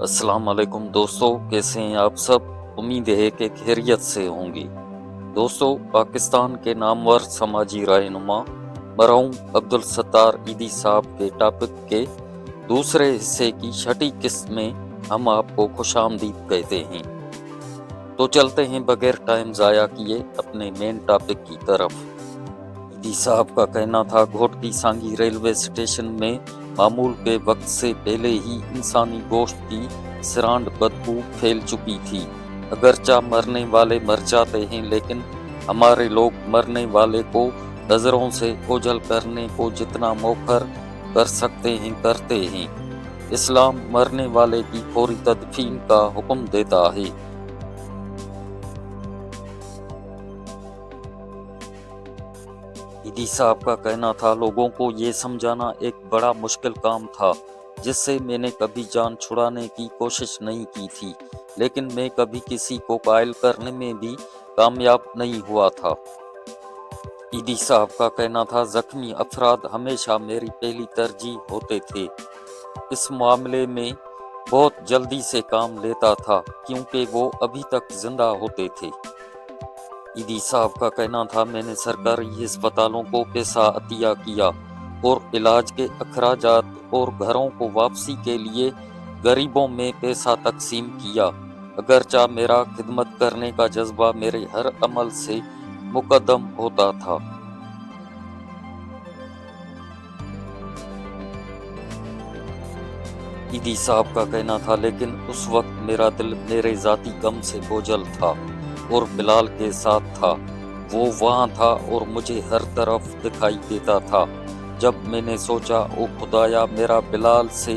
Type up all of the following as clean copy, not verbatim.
السلام علیکم دوستو، کیسے ہیں آپ سب؟ امید ہے کہ خیریت سے ہوں گی۔ دوستو، پاکستان کے نامور سماجی رہنما مرحوم عبدالستار ایدھی صاحب کے ٹاپک کے دوسرے حصے کی چھٹی قسط میں ہم آپ کو خوش آمدید کہتے ہیں۔ تو چلتے ہیں بغیر ٹائم ضائع کیے اپنے مین ٹاپک کی طرف۔ ایدھی صاحب کا کہنا تھا، گھوٹکی سانگی ریلوے اسٹیشن میں معمول کے وقت سے پہلے ہی انسانی گوشت کی سرانڈ بدبو پھیل چکی تھی۔ اگرچہ مرنے والے مر جاتے ہیں، لیکن ہمارے لوگ مرنے والے کو نظروں سے اوجھل کرنے کو جتنا مؤخر کر سکتے ہیں کرتے ہیں۔ اسلام مرنے والے کی فوری تدفین کا حکم دیتا ہے۔ ایدھی صاحب کا کہنا تھا، لوگوں کو یہ سمجھانا ایک بڑا مشکل کام تھا جس سے میں نے کبھی جان چھڑانے کی کوشش نہیں کی تھی، لیکن میں کبھی کسی کو قائل کرنے میں بھی کامیاب نہیں ہوا تھا۔ ایدھی صاحب کا کہنا تھا، زخمی افراد ہمیشہ میری پہلی ترجیح ہوتے تھے۔ اس معاملے میں بہت جلدی سے کام لیتا تھا کیونکہ وہ ابھی تک زندہ ہوتے تھے۔ ایدھی صاحب کا کہنا تھا، میں نے سرکاری ہسپتالوں کو پیسہ عطیہ کیا اور علاج کے اخراجات اور گھروں کو واپسی کے لیے غریبوں میں پیسہ تقسیم کیا، اگرچہ میرا خدمت کرنے کا جذبہ میرے ہر عمل سے مقدم ہوتا تھا۔ ایدھی صاحب کا کہنا تھا، لیکن اس وقت میرا دل میرے ذاتی غم سے بوجھل تھا اور بلال کے ساتھ تھا۔ وہ وہاں تھا اور مجھے ہر طرف دکھائی دیتا تھا۔ جب میں نے سوچا، او خدایا، میرا بلال سے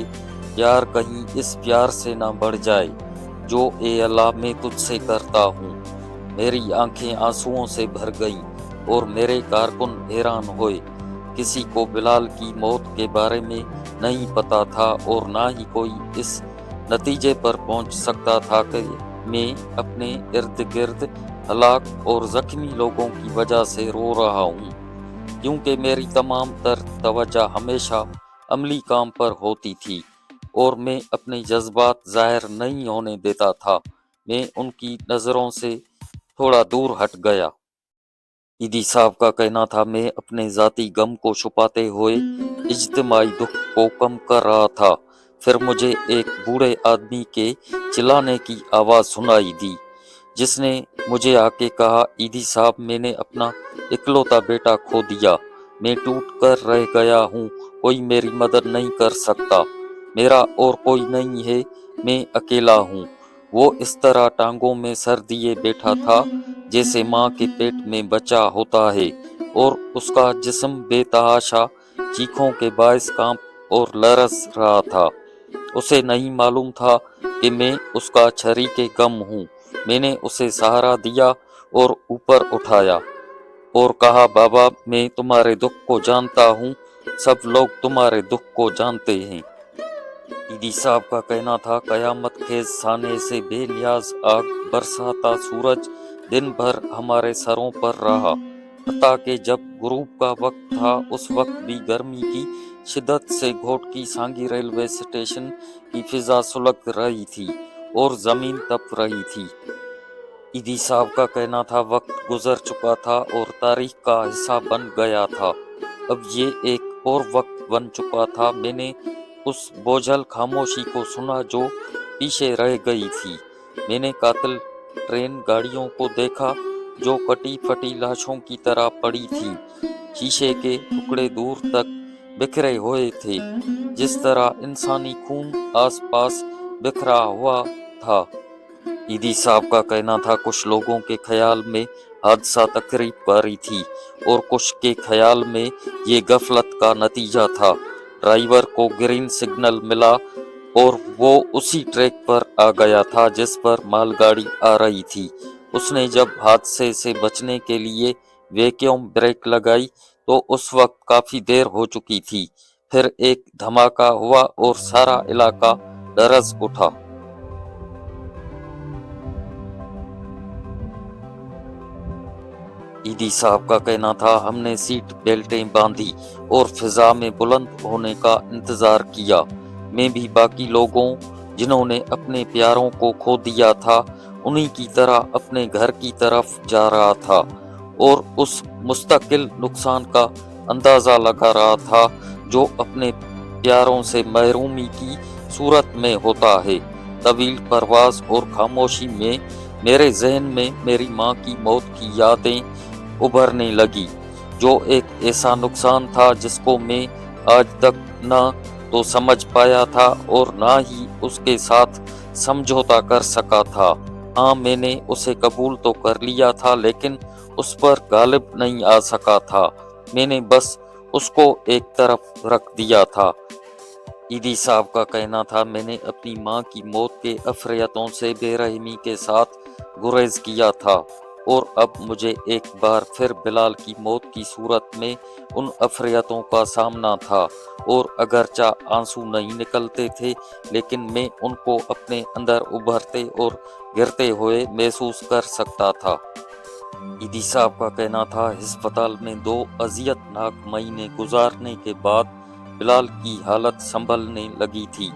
پیار کہیں اس پیار سے نہ بڑھ جائے جو اے اللہ میں تجھ سے کرتا ہوں۔ میری آنکھیں آنسوؤں سے بھر گئیں اور میرے کارکن حیران ہوئے۔ کسی کو بلال کی موت کے بارے میں نہیں پتا تھا اور نہ ہی کوئی اس نتیجے پر پہنچ سکتا تھا کہ میں اپنے ارد گرد ہلاک اور زخمی لوگوں کی وجہ سے رو رہا ہوں، کیونکہ میری تمام تر توجہ ہمیشہ عملی کام پر ہوتی تھی اور میں اپنے جذبات ظاہر نہیں ہونے دیتا تھا۔ میں ان کی نظروں سے تھوڑا دور ہٹ گیا۔ ایدھی صاحب کا کہنا تھا، میں اپنے ذاتی غم کو چھپاتے ہوئے اجتماعی دکھ کو کم کر رہا تھا۔ پھر مجھے ایک بوڑھے آدمی کے چلانے کی آواز سنائی دی، جس نے مجھے آ کے کہا، ایدھی صاحب، میں نے اپنا اکلوتا بیٹا کھو دیا، میں ٹوٹ کر رہ گیا ہوں، کوئی میری مدد نہیں کر سکتا، میرا اور کوئی نہیں ہے، میں اکیلا ہوں۔ وہ اس طرح ٹانگوں میں سر دیے بیٹھا تھا جیسے ماں کے پیٹ میں بچہ ہوتا ہے، اور اس کا جسم بے تحاشا چیخوں کے باعث کانپ اور لرز رہا تھا۔ اسے نہیں معلوم تھا کہ میں اس کا شریک غم ہوں۔ میں نے اسے سہارا دیا اور اوپر اٹھایا اور کہا، بابا، میں تمہارے دکھ کو جانتا ہوں، سب لوگ تمہارے دکھ کو جانتے ہیں۔ ایدھی صاحب کا کہنا تھا، قیامت خیز سانے سے بے نیاز آگ برساتا سورج دن بھر ہمارے سروں پر رہا، حتیٰ کہ جب غروب کا وقت تھا اس وقت بھی گرمی کی شدت سے گھوٹکی سانگی ریلوے اسٹیشن کی فضا سلگ رہی تھی اور زمین تپ رہی تھی۔ ایدھی صاحب کا کہنا تھا، وقت گزر چکا تھا اور تاریخ کا حصہ بن گیا تھا، اب یہ ایک اور وقت بن چکا تھا۔ میں نے اس بوجھل خاموشی کو سنا جو پیچھے رہ گئی تھی۔ میں نے قاتل ٹرین گاڑیوں کو دیکھا جو کٹی پھٹی لاشوں کی طرح پڑی تھیں، شیشے کے ٹکڑے دور تک بکھرے ہوئے تھے، جس طرح انسانی خون آس پاس بکھرا ہوا تھا۔ ایدھی صاحب کا کہنا تھا، کچھ لوگوں کے خیال میں حادثہ تقریب کاری تھی اور کچھ کے خیال میں یہ غفلت کا نتیجہ تھا۔ ڈرائیور کو گرین سگنل ملا اور وہ اسی ٹریک پر آ گیا تھا جس پر مال گاڑی آ رہی تھی۔ اس نے جب حادثے سے بچنے کے لیے ویکیوم بریک لگائی تو اس وقت کافی دیر ہو چکی تھی۔ پھر ایک دھماکہ ہوا اور سارا علاقہ لرز اٹھا۔ ایدھی صاحب کا کہنا تھا، ہم نے سیٹ بیلٹیں باندھی اور فضا میں بلند ہونے کا انتظار کیا۔ میں بھی باقی لوگوں جنہوں نے اپنے پیاروں کو کھو دیا تھا انہی کی طرح اپنے گھر کی طرف جا رہا تھا اور اس مستقل نقصان کا اندازہ لگا رہا تھا جو اپنے پیاروں سے محرومی کی صورت میں ہوتا ہے۔ طویل پرواز اور خاموشی میں میرے ذہن میں میری ماں کی موت کی یادیں ابھرنے لگی، جو ایک ایسا نقصان تھا جس کو میں آج تک نہ تو سمجھ پایا تھا اور نہ ہی اس کے ساتھ سمجھوتا کر سکا تھا۔ ہاں، میں نے اسے قبول تو کر لیا تھا لیکن اس پر غالب نہیں آ سکا تھا، میں نے بس اس کو ایک طرف رکھ دیا تھا۔ ایدی صاحب کا کہنا تھا، میں نے اپنی ماں کی موت کے افریتوں سے بے رحمی کے ساتھ گریز کیا تھا اور اب مجھے ایک بار پھر بلال کی موت کی صورت میں ان افریتوں کا سامنا تھا اور اگرچہ آنسو نہیں نکلتے تھے لیکن میں ان کو اپنے اندر ابھرتے اور گرتے ہوئے محسوس کر سکتا تھا۔ ایدی صاحب کا کہنا تھا، ہسپتال میں 2 اذیت ناک مہینے گزارنے کے بعد بلال کی حالت سنبھلنے لگی تھی۔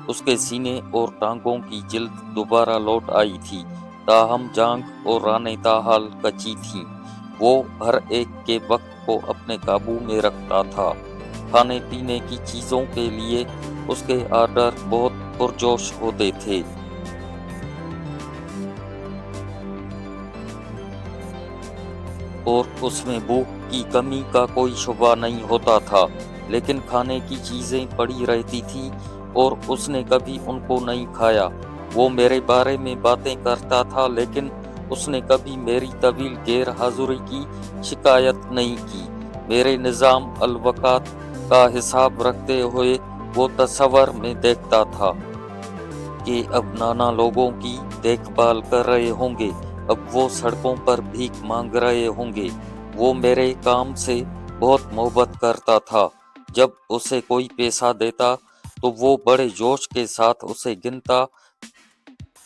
اس کے سینے اور ٹانگوں کی جلد دوبارہ لوٹ آئی تھی، تاہم جانگ اور رانیں تاحال کچی تھیں۔ وہ ہر ایک کے وقت کو اپنے قابو میں رکھتا تھا۔ کھانے پینے کی چیزوں کے لیے اس کے آرڈر بہت پرجوش ہوتے تھے۔ اور اس میں بھوک کی کمی کا کوئی شبہ نہیں ہوتا تھا، لیکن کھانے کی چیزیں پڑی رہتی تھیں اور اس نے کبھی ان کو نہیں کھایا۔ وہ میرے بارے میں باتیں کرتا تھا لیکن اس نے کبھی میری طویل غیر حاضری کی شکایت نہیں کی۔ میرے نظام الوقات کا حساب رکھتے ہوئے وہ تصور میں دیکھتا تھا کہ اب نانا لوگوں کی دیکھ بھال کر رہے ہوں گے، اب وہ سڑکوں پر بھیک مانگ رہے ہوں گے۔ وہ میرے کام سے بہت محبت کرتا تھا۔ جب اسے کوئی پیسہ دیتا تو وہ بڑے جوش کے ساتھ اسے گنتا۔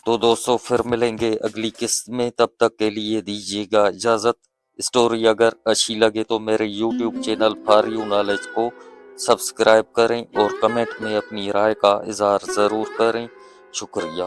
تو دوستو پھر ملیں گے اگلی قسط میں، تب تک کے لیے دیجیے گا اجازت۔ اسٹوری اگر اچھی لگے تو میرے YouTube channel for you knowledge کو سبسکرائب کریں اور کمنٹ میں اپنی رائے کا اظہار ضرور کریں۔ شکریہ۔